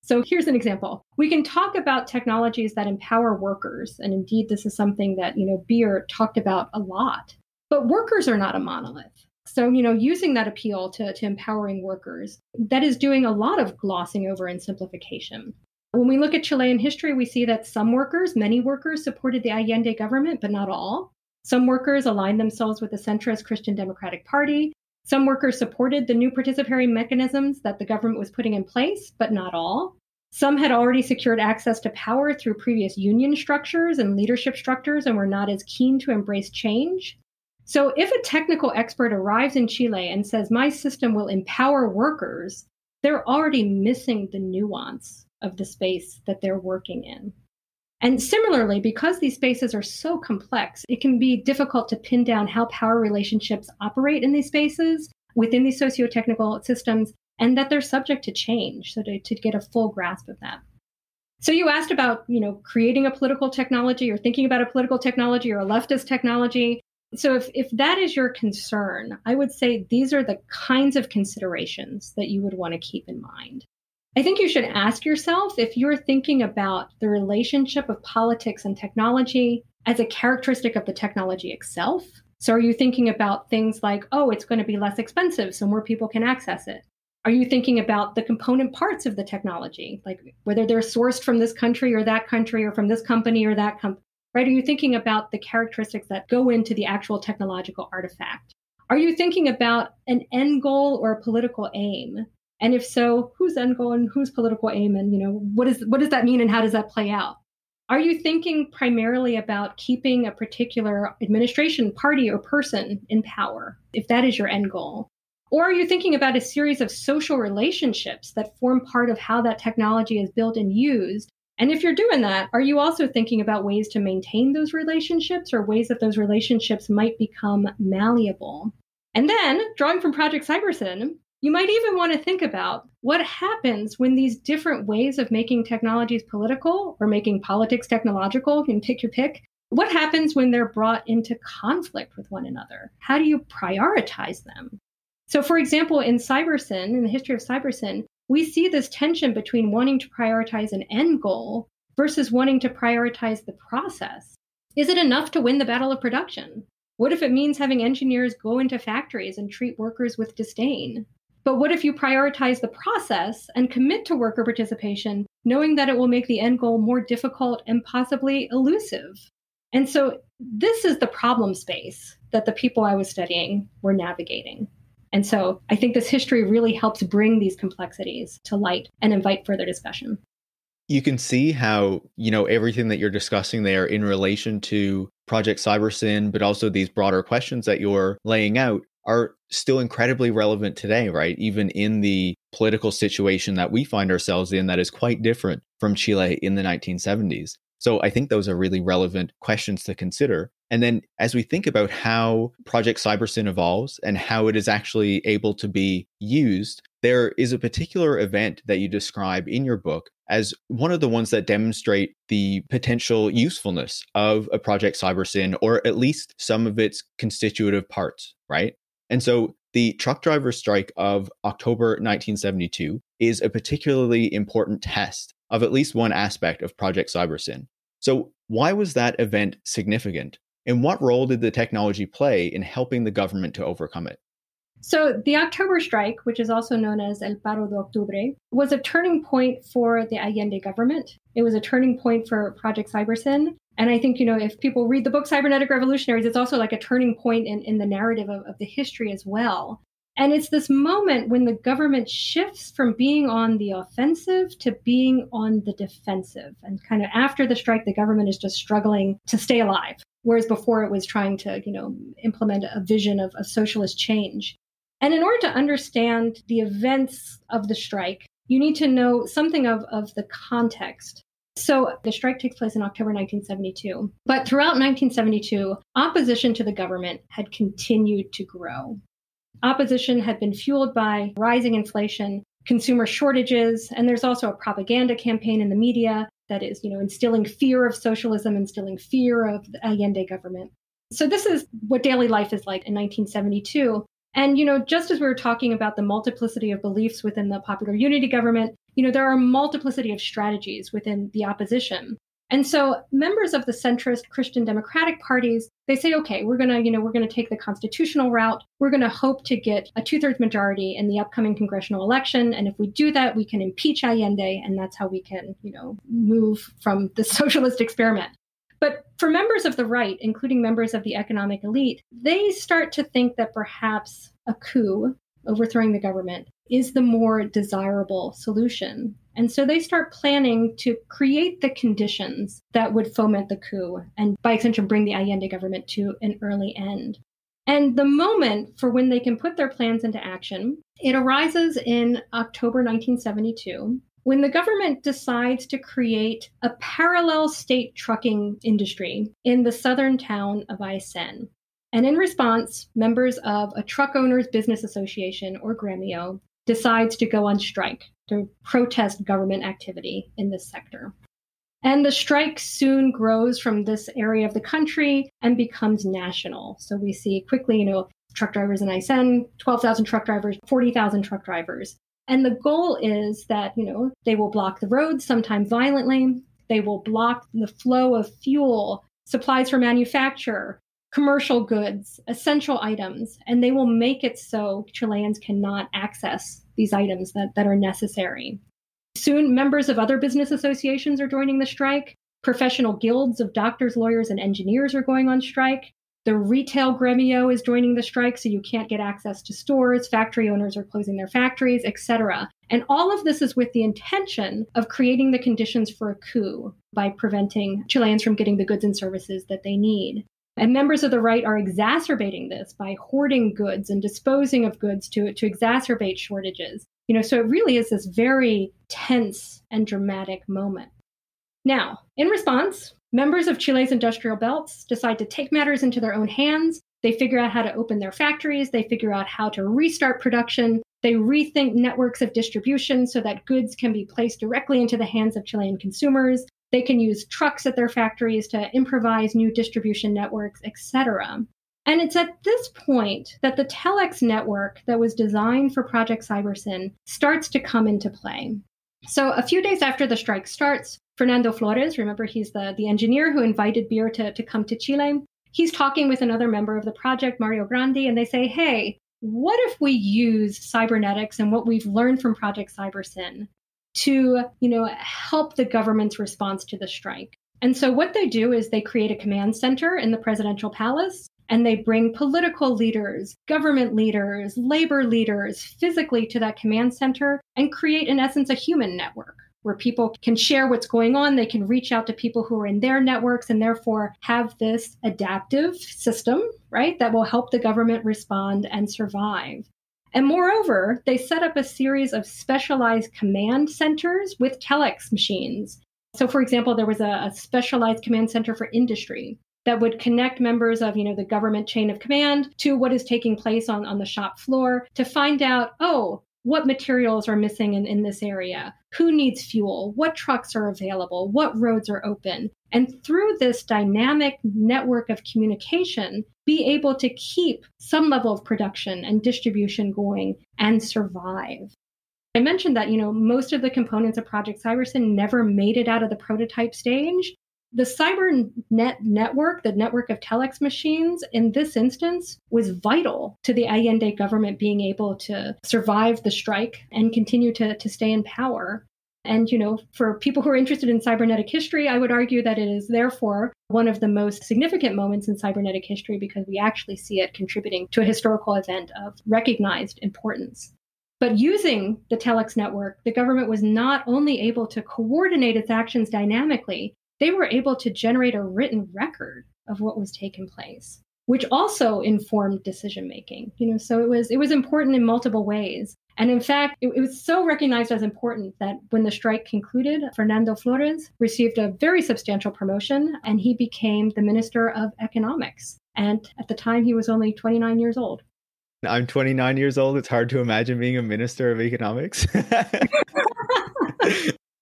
So here's an example. We can talk about technologies that empower workers. And indeed, this is something that, Beer talked about a lot. But workers are not a monolith. So, using that appeal to empowering workers, that is doing a lot of glossing over and simplification. When we look at Chilean history, we see that many workers supported the Allende government, but not all. Some workers aligned themselves with the centrist Christian Democratic Party. Some workers supported the new participatory mechanisms that the government was putting in place, but not all. Some had already secured access to power through previous union structures and leadership structures and were not as keen to embrace change. So if a technical expert arrives in Chile and says, my system will empower workers, they're already missing the nuance of the space that they're working in. And similarly, because these spaces are so complex, it can be difficult to pin down how power relationships operate in these spaces within these socio-technical systems, and that they're subject to change, so to get a full grasp of that. So you asked about, creating a political technology or thinking about a political technology or a leftist technology. So if that is your concern, I would say these are the kinds of considerations that you would want to keep in mind. I think you should ask yourself if you're thinking about the relationship of politics and technology as a characteristic of the technology itself. So are you thinking about things like, it's going to be less expensive so more people can access it? Are you thinking about the component parts of the technology, like whether they're sourced from this country or from this company or that company, right? Are you thinking about the characteristics that go into the actual technological artifact? Are you thinking about an end goal or a political aim? And if so, whose end goal and whose political aim, and what does that mean and how does that play out? Are you thinking primarily about keeping a particular administration, party, or person in power, if that is your end goal? Or are you thinking about a series of social relationships that form part of how that technology is built and used? And if you're doing that, are you also thinking about ways to maintain those relationships or ways that those relationships might become malleable? And then, drawing from Project Cybersyn, you might even want to think about what happens when these different ways of making technologies political or making politics technological, you can pick your pick. What happens when they're brought into conflict with one another? How do you prioritize them? So for example, in the history of Cybersyn, we see this tension between wanting to prioritize an end goal versus wanting to prioritize the process. Is it enough to win the battle of production? What if it means having engineers go into factories and treat workers with disdain? But what if you prioritize the process and commit to worker participation, knowing that it will make the end goal more difficult and possibly elusive? And so this is the problem space that the people I was studying were navigating. And so I think this history really helps bring these complexities to light and invite further discussion. You can see how, everything that you're discussing there in relation to Project Cybersyn, but also these broader questions that you're laying out are still incredibly relevant today, right? Even in the political situation that we find ourselves in that is quite different from Chile in the 1970s. So I think those are really relevant questions to consider. And then as we think about how Project Cybersyn evolves and how it is actually able to be used, there is a particular event that you describe in your book as one of the ones that demonstrate the potential usefulness of a Project Cybersyn, or at least some of its constitutive parts, right? And so The truck driver strike of October 1972 is a particularly important test of at least one aspect of Project Cybersyn. So why was that event significant? And what role did the technology play in helping the government to overcome it? So the October strike, which is also known as El Paro de Octubre, was a turning point for the Allende government. It was a turning point for Project Cybersyn. And I think, if people read the book Cybernetic Revolutionaries, it's also like a turning point in the narrative of the history as well. And it's this moment when the government shifts from being on the offensive to being on the defensive. And kind of after the strike, the government is just struggling to stay alive, whereas before it was trying to, implement a vision of socialist change. And in order to understand the events of the strike, you need to know something of the context. So the strike takes place in October 1972. But throughout 1972, opposition to the government had continued to grow. Opposition had been fueled by rising inflation, consumer shortages, and there's also a propaganda campaign in the media that is, instilling fear of socialism, instilling fear of the Allende government. So this is what daily life is like in 1972. And, just as we were talking about the multiplicity of beliefs within the Popular Unity government, there are a multiplicity of strategies within the opposition. And so members of the centrist Christian democratic parties, they say, okay, we're going to take the constitutional route. We're going to hope to get a 2/3 majority in the upcoming congressional election. And if we do that, we can impeach Allende. And that's how we can, move from the socialist experiment. But for members of the right, including members of the economic elite, they start to think that perhaps a coup, overthrowing the government, is the more desirable solution. And so they start planning to create the conditions that would foment the coup and, by extension, bring the Allende government to an early end. And the moment for when they can put their plans into action, it arises in October 1972. When the government decides to create a parallel state trucking industry in the southern town of Aysén. And in response, members of a truck owners business association, or gremio, decides to go on strike to protest government activity in this sector. And the strike soon grows from this area of the country and becomes national. So we see quickly, truck drivers in Aysén, 12,000 truck drivers, 40,000 truck drivers. And the goal is that, they will block the roads, sometimes violently. They will block the flow of fuel, supplies for manufacture, commercial goods, essential items, and they will make it so Chileans cannot access these items that are necessary. Soon, members of other business associations are joining the strike. Professional guilds of doctors, lawyers, and engineers are going on strike. The retail gremio is joining the strike, so you can't get access to stores. Factory owners are closing their factories, etc. And all of this is with the intention of creating the conditions for a coup by preventing Chileans from getting the goods and services that they need. And members of the right are exacerbating this by hoarding goods and disposing of goods to exacerbate shortages. So it really is this very tense and dramatic moment. Now, in response, members of Chile's industrial belts decide to take matters into their own hands. They figure out how to open their factories. They figure out how to restart production. They rethink networks of distribution so that goods can be placed directly into the hands of Chilean consumers. They can use trucks at their factories to improvise new distribution networks, etc. And it's at this point that the telex network that was designed for Project Cybersyn starts to come into play. So a few days after the strike starts, Fernando Flores, remember he's the engineer who invited Beer to come to Chile, he's talking with another member of the project, Mario Grandi, and they say, hey, what if we use cybernetics and what we've learned from Project Cybersyn to, help the government's response to the strike? And so what they do is they create a command center in the presidential palace, and they bring political leaders, government leaders, labor leaders physically to that command center and create, in essence, a human network where people can share what's going on. They can reach out to people who are in their networks and therefore have this adaptive system, right, that will help the government respond and survive. And moreover, they set up a series of specialized command centers with telex machines. So, for example, there was a specialized command center for industry that would connect members of, the government chain of command to what is taking place on the shop floor to find out, what materials are missing in this area, who needs fuel, what trucks are available, what roads are open. And through this dynamic network of communication, be able to keep some level of production and distribution going and survive. I mentioned that, most of the components of Project Cybersyn never made it out of the prototype stage. The CyberNet network, the network of telex machines, in this instance, was vital to the Allende government being able to survive the strike and continue to stay in power. And, for people who are interested in cybernetic history, I would argue that it is therefore one of the most significant moments in cybernetic history because we actually see it contributing to a historical event of recognized importance. But using the telex network, the government was not only able to coordinate its actions dynamically, they were able to generate a written record of what was taking place, which also informed decision making. So it was important in multiple ways. And in fact, it was so recognized as important that when the strike concluded, Fernando Flores received a very substantial promotion and he became the Minister of Economics. And at the time, he was only 29 years old. I'm 29 years old. It's hard to imagine being a Minister of Economics.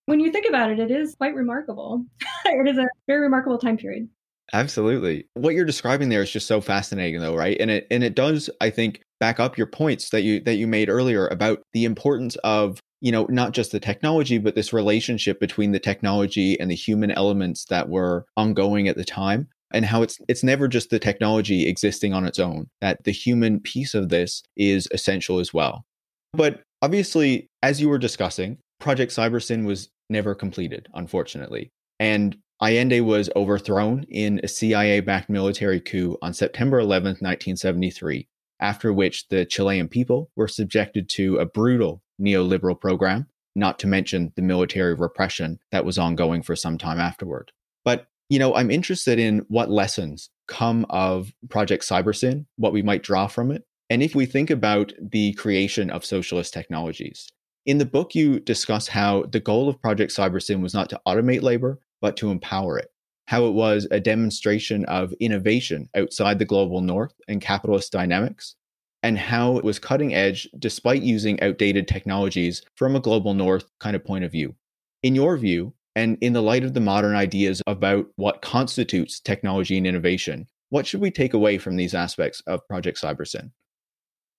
When you think about it, it is quite remarkable. It is a very remarkable time period. Absolutely. What you're describing there is just so fascinating, though, right? And it does, I think, back up your points that you made earlier about the importance of, not just the technology, but this relationship between the technology and the human elements that were ongoing at the time, and how it's never just the technology existing on its own, that the human piece of this is essential as well. But obviously, as you were discussing, Project Cybersyn was never completed, unfortunately. And Allende was overthrown in a CIA-backed military coup on September 11th, 1973, after which the Chilean people were subjected to a brutal neoliberal program, not to mention the military repression that was ongoing for some time afterward. But, I'm interested in what lessons come of Project Cybersyn, what we might draw from it, and if we think about the creation of socialist technologies. In the book, you discuss how the goal of Project Cybersyn was not to automate labor, but to empower it, how it was a demonstration of innovation outside the global north and capitalist dynamics, and how it was cutting edge despite using outdated technologies from a global north kind of point of view. In your view, and in the light of the modern ideas about what constitutes technology and innovation, what should we take away from these aspects of Project Cybersyn?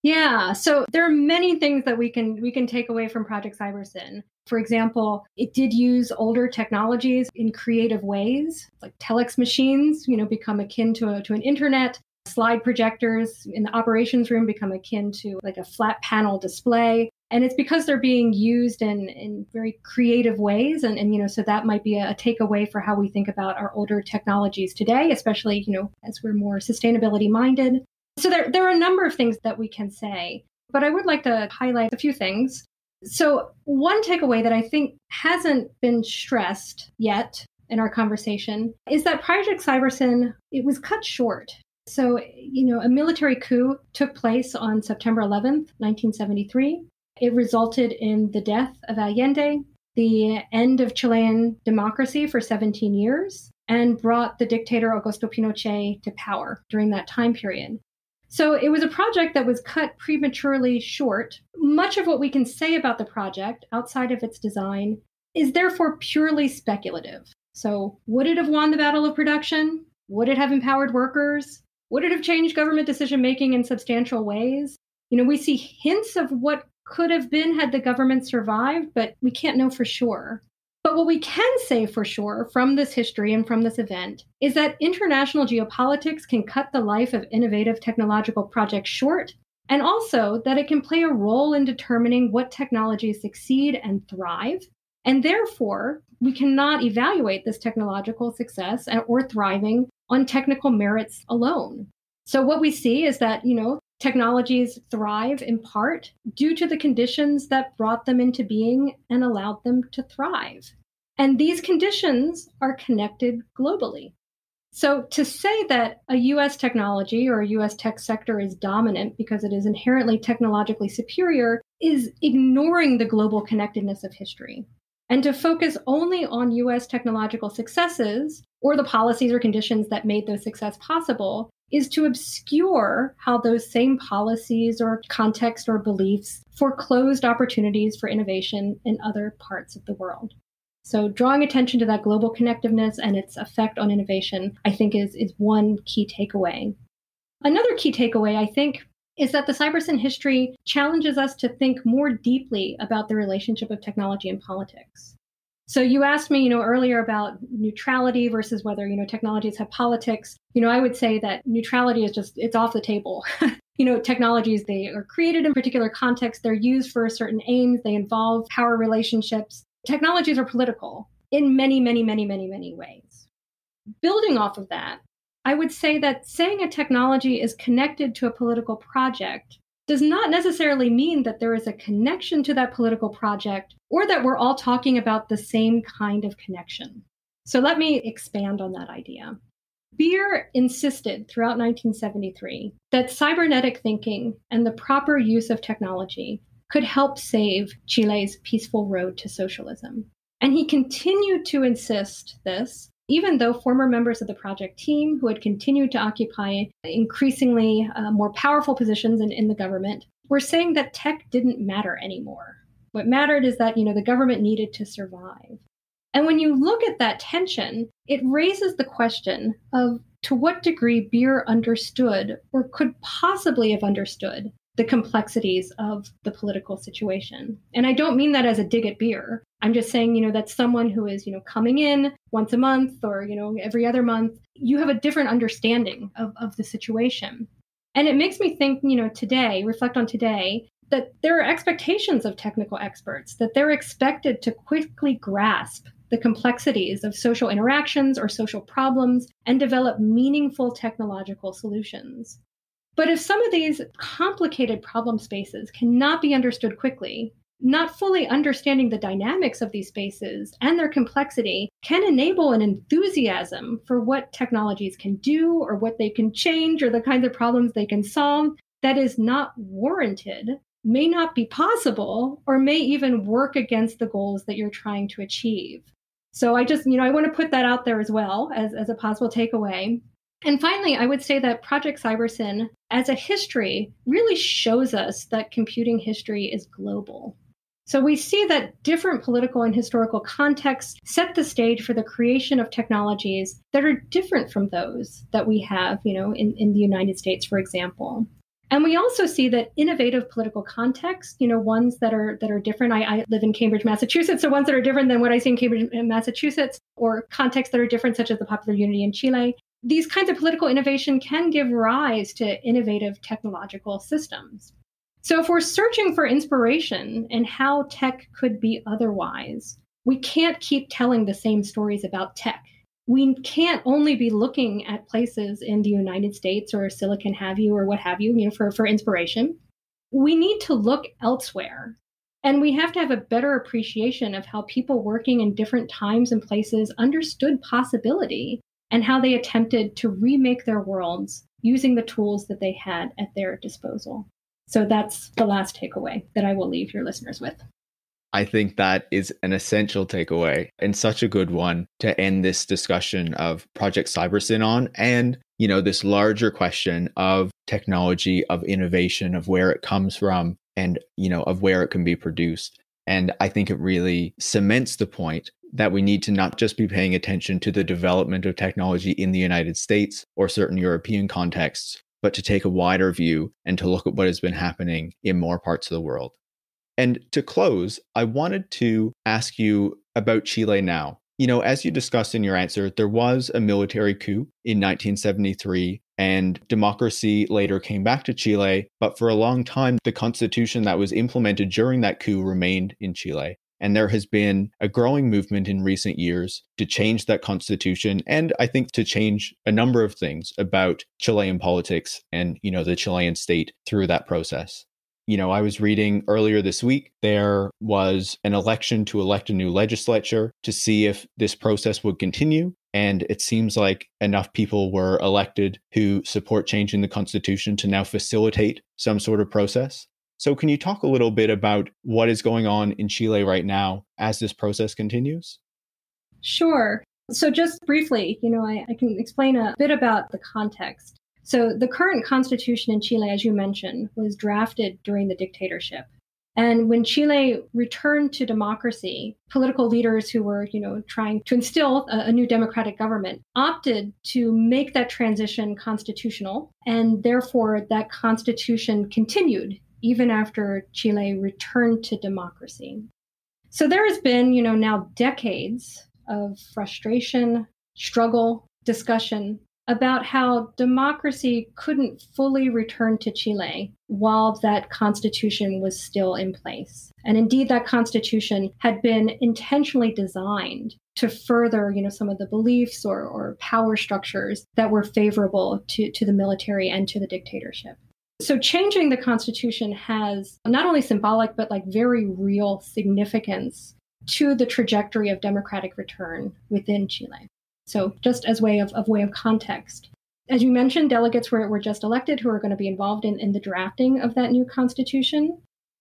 Yeah, so there are many things that we can take away from Project Cybersyn. For example, it did use older technologies in creative ways, like telex machines, become akin to an internet. Slide projectors in the operations room become akin to like a flat panel display. And it's because they're being used in very creative ways. And so that might be a takeaway for how we think about our older technologies today, especially, as we're more sustainability minded. So there are a number of things that we can say, but I would like to highlight a few things. So one takeaway that I think hasn't been stressed yet in our conversation is that Project Cybersyn, it was cut short. So, a military coup took place on September 11th, 1973. It resulted in the death of Allende, the end of Chilean democracy for 17 years, and brought the dictator Augusto Pinochet to power during that time period. So it was a project that was cut prematurely short. Much of what we can say about the project outside of its design is therefore purely speculative. So would it have won the battle of production? Would it have empowered workers? Would it have changed government decision-making in substantial ways? We see hints of what could have been had the government survived, but we can't know for sure. But what we can say for sure from this history and from this event is that international geopolitics can cut the life of innovative technological projects short, and also that it can play a role in determining what technologies succeed and thrive. And therefore, we cannot evaluate this technological success or thriving on technical merits alone. So what we see is that, technologies thrive in part due to the conditions that brought them into being and allowed them to thrive. And these conditions are connected globally. So to say that a US technology or a US tech sector is dominant because it is inherently technologically superior is ignoring the global connectedness of history. And to focus only on US technological successes or the policies or conditions that made those success possible is to obscure how those same policies or context or beliefs foreclosed opportunities for innovation in other parts of the world. So drawing attention to that global connectiveness and its effect on innovation, I think is one key takeaway. Another key takeaway, I think, is that the Cybersyn history challenges us to think more deeply about the relationship of technology and politics. So you asked me, earlier about neutrality versus whether, technologies have politics. I would say that neutrality is it's off the table. Technologies, they are created in particular contexts. They're used for certain aims. They involve power relationships. Technologies are political in many, many, many, many, many ways. Building off of that, I would say that saying a technology is connected to a political project does not necessarily mean that there is a connection to that political project or that we're all talking about the same kind of connection. So let me expand on that idea. Beer insisted throughout 1973 that cybernetic thinking and the proper use of technology could help save Chile's peaceful road to socialism. And he continued to insist this, even though former members of the project team who had continued to occupy increasingly more powerful positions in the government were saying that tech didn't matter anymore. What mattered is that, the government needed to survive. And when you look at that tension, it raises the question of to what degree Beer understood or could possibly have understood the complexities of the political situation. And I don't mean that as a dig at Beer. I'm just saying, that someone who is, coming in once a month or, every other month, you have a different understanding of the situation. And it makes me think, reflect on today, that there are expectations of technical experts, that they're expected to quickly grasp the complexities of social interactions or social problems and develop meaningful technological solutions. But if some of these complicated problem spaces cannot be understood quickly, not fully understanding the dynamics of these spaces and their complexity can enable an enthusiasm for what technologies can do or what they can change or the kinds of problems they can solve that is not warranted, may not be possible, or may even work against the goals that you're trying to achieve. So I just, I want to put that out there as well as a possible takeaway. And finally, I would say that Project Cybersyn, as a history, really shows us that computing history is global. So we see that different political and historical contexts set the stage for the creation of technologies that are different from those that we have, in the United States, for example. And we also see that innovative political contexts, ones that are different. I live in Cambridge, Massachusetts, so ones that are different than what I see in Cambridge, Massachusetts, or contexts that are different, such as the Popular Unity in Chile. These kinds of political innovation can give rise to innovative technological systems. So if we're searching for inspiration in how tech could be otherwise, we can't keep telling the same stories about tech. We can't only be looking at places in the United States or Silicon have you or what have you, for inspiration. We need to look elsewhere. And we have to have a better appreciation of how people working in different times and places understood possibility and how they attempted to remake their worlds using the tools that they had at their disposal. So that's the last takeaway that I will leave your listeners with. I think that is an essential takeaway and such a good one to end this discussion of Project Cybersyn on, and, this larger question of technology, of innovation, of where it comes from, and, of where it can be produced. And I think it really cements the point that we need to not just be paying attention to the development of technology in the United States or certain European contexts, but to take a wider view and to look at what has been happening in more parts of the world. And to close, I wanted to ask you about Chile now. As you discussed in your answer, there was a military coup in 1973, and democracy later came back to Chile. But for a long time, the constitution that was implemented during that coup remained in Chile. And there has been a growing movement in recent years to change that constitution, and I think to change a number of things about Chilean politics and, the Chilean state through that process. I was reading earlier this week, there was an election to elect a new legislature to see if this process would continue. And it seems like enough people were elected who support changing the constitution to now facilitate some sort of process. So can you talk a little bit about what is going on in Chile right now as this process continues? Sure. So just briefly, I can explain a bit about the context. So the current constitution in Chile, as you mentioned, was drafted during the dictatorship. And when Chile returned to democracy, political leaders who were, trying to instill a new democratic government opted to make that transition constitutional. And therefore, that constitution continued even after Chile returned to democracy. So there has been, now decades of frustration, struggle, discussion about how democracy couldn't fully return to Chile while that constitution was still in place. And indeed, that constitution had been intentionally designed to further, some of the beliefs or power structures that were favorable to the military and to the dictatorship. So changing the constitution has not only symbolic, but very real significance to the trajectory of democratic return within Chile. So just as way of context. As you mentioned, delegates were just elected who are going to be involved in the drafting of that new constitution.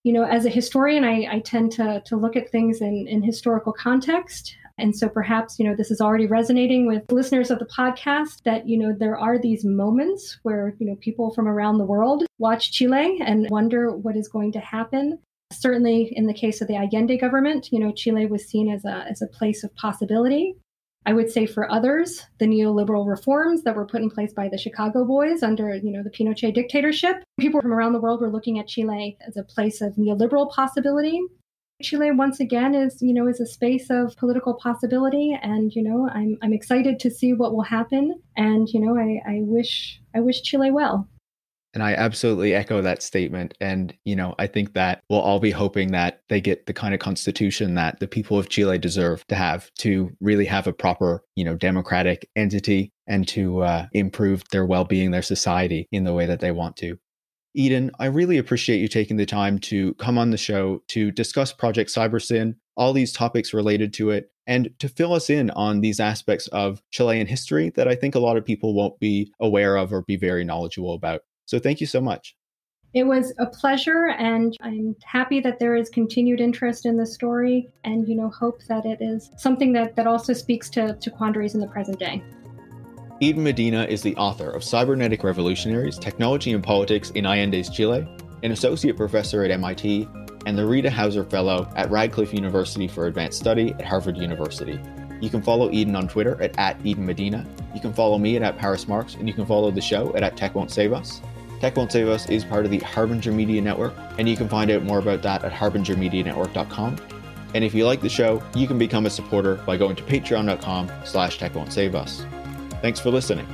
As a historian, I tend to look at things in historical context. And so perhaps, this is already resonating with listeners of the podcast that, there are these moments where, people from around the world watch Chile and wonder what is going to happen. Certainly in the case of the Allende government, Chile was seen as a place of possibility. I would say for others, the neoliberal reforms that were put in place by the Chicago Boys under, the Pinochet dictatorship, people from around the world were looking at Chile as a place of neoliberal possibility. Chile, once again, is a space of political possibility. And, I'm excited to see what will happen. And, I wish Chile well. And I absolutely echo that statement. And, I think that we'll all be hoping that they get the kind of constitution that the people of Chile deserve to really have a proper, democratic entity and to improve their well-being, their society in the way that they want to. Eden, I really appreciate you taking the time to come on the show to discuss Project Cybersyn, all these topics related to it, and to fill us in on these aspects of Chilean history that I think a lot of people won't be aware of or be very knowledgeable about. So thank you so much. It was a pleasure, and I'm happy that there is continued interest in the story and, hope that it is something that also speaks to quandaries in the present day. Eden Medina is the author of Cybernetic Revolutionaries, Technology and Politics in Allende's Chile, an associate professor at MIT, and the Rita Hauser Fellow at Radcliffe University for Advanced Study at Harvard University. You can follow Eden on Twitter at Eden Medina. You can follow me at Paris Marx, and you can follow the show at Tech Won't Save Us. Tech Won't Save Us is part of the Harbinger Media Network, and you can find out more about that at harbingermedianetwork.com. And if you like the show, you can become a supporter by going to patreon.com/techwon'tsaveus. Thanks for listening.